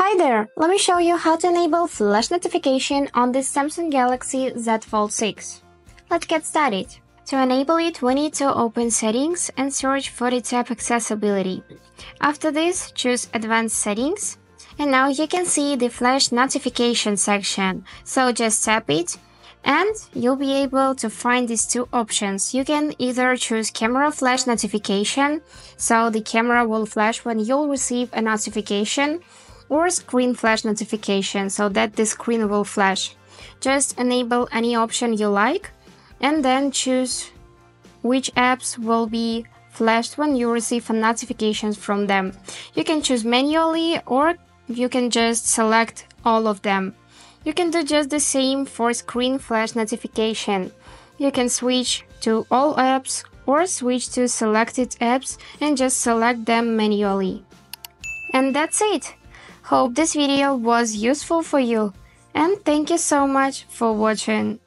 Hi there! Let me show you how to enable flash notification on this Samsung Galaxy Z Fold 6. Let's get started. To enable it, we need to open Settings and search for the tab Accessibility. After this, choose Advanced Settings. And now you can see the flash notification section. So just tap it and you'll be able to find these two options. You can either choose camera flash notification, so the camera will flash when you'll receive a notification, or screen flash notification, so that the screen will flash. Just enable any option you like and then choose which apps will be flashed when you receive a notification from them. You can choose manually or you can just select all of them. You can do just the same for screen flash notification. You can switch to all apps or switch to selected apps and just select them manually. And that's it. Hope this video was useful for you, and thank you so much for watching.